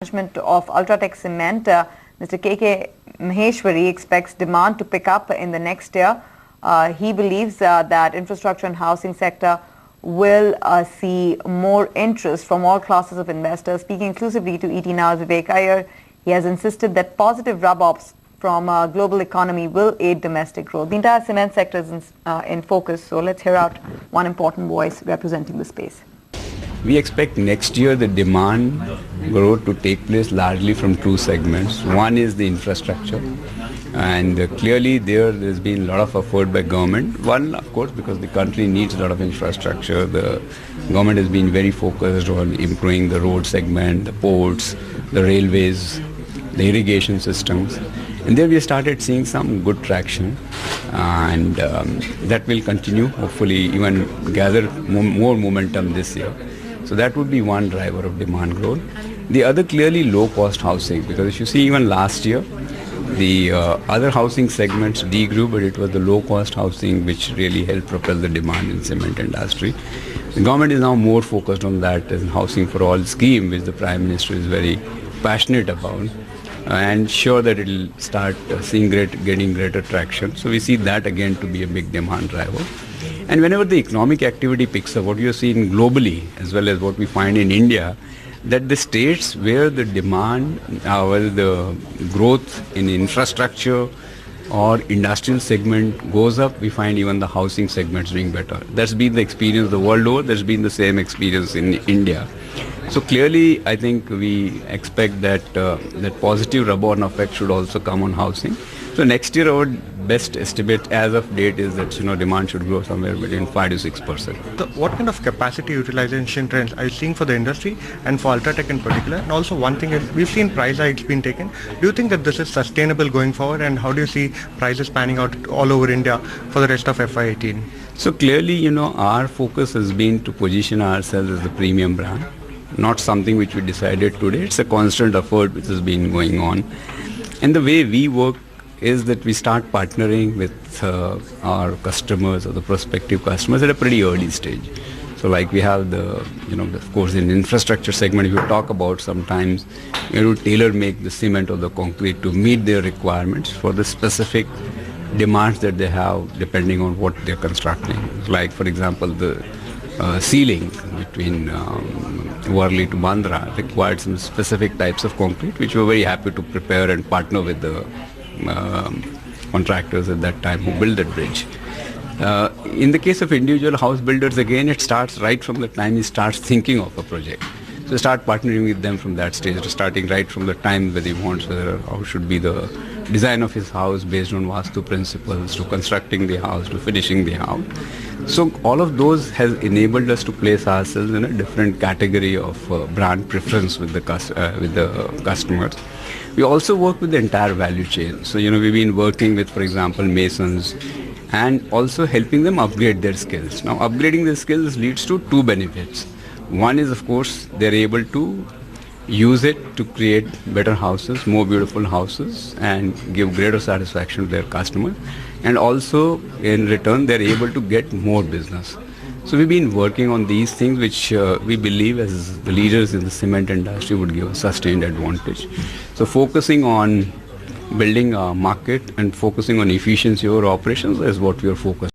Management of Ultratech Cement, Mr. K.K. Maheshwari expects demand to pick up in the next year. He believes that infrastructure and housing sector will see more interest from all classes of investors. Speaking exclusively to ET Now's Vivek Iyer, he has insisted that positive rub-offs from global economy will aid domestic growth. The entire cement sector is in focus, so let's hear out one important voice representing the space. We expect next year the demand growth to take place largely from two segments. One is the infrastructure, and clearly there's been a lot of effort by government. One, of course, because the country needs a lot of infrastructure. The government has been very focused on improving the road segment, the ports, the railways, the irrigation systems. And there we started seeing some good traction, and that will continue, hopefully even gather more momentum this year. So that would be one driver of demand growth. The other, clearly, low-cost housing, because if you see even last year, the other housing segments degrew, but it was the low-cost housing which really helped propel the demand in cement industry. The government is now more focused on that as Housing for All scheme, which the Prime Minister is very passionate about, and sure that it will start getting greater traction. So we see that again to be a big demand driver. And whenever the economic activity picks up, what you are seeing globally as well as what we find in India, that the states where the demand, where the growth in infrastructure or industrial segment goes up, we find even the housing segments doing better. That's been the experience the world over. That's been the same experience in India. So clearly, I think we expect that that positive rub-on effect should also come on housing. So next year, our best estimate as of date is that demand should grow somewhere between 5 to 6%. So what kind of capacity utilization trends are you seeing for the industry and for Ultratech in particular? And also one thing is, we've seen price hikes being taken. Do you think that this is sustainable going forward, and how do you see prices panning out all over India for the rest of FY18? So clearly, our focus has been to position ourselves as a premium brand. Not something which we decided today. It's a constant effort which has been going on. And the way we work is that we start partnering with our customers or the prospective customers at a pretty early stage. So like we have of course, in infrastructure segment, if you talk about sometimes, tailor make the cement or the concrete to meet their requirements for the specific demands that they have depending on what they're constructing. Like, for example, the ceiling between Worli to Bandra required some specific types of concrete, which we're very happy to prepare and partner with the contractors at that time who built that bridge. In the case of individual house builders, again, it starts right from the time he starts thinking of a project. So start partnering with them from that stage, starting right from the time where he wants how should be the design of his house based on Vastu principles, to constructing the house, to finishing the house. So all of those has enabled us to place ourselves in a different category of brand preference with the customers. We also work with the entire value chain. So, we've been working with, for example, masons, and also helping them upgrade their skills. Now, upgrading their skills leads to two benefits. One is, of course, they're able to use it to create better houses, more beautiful houses, and give greater satisfaction to their customers. And also, in return, they're able to get more business. So we've been working on these things which we believe as the leaders in the cement industry would give a sustained advantage. So focusing on building a market and focusing on efficiency over operations is what we are focused on.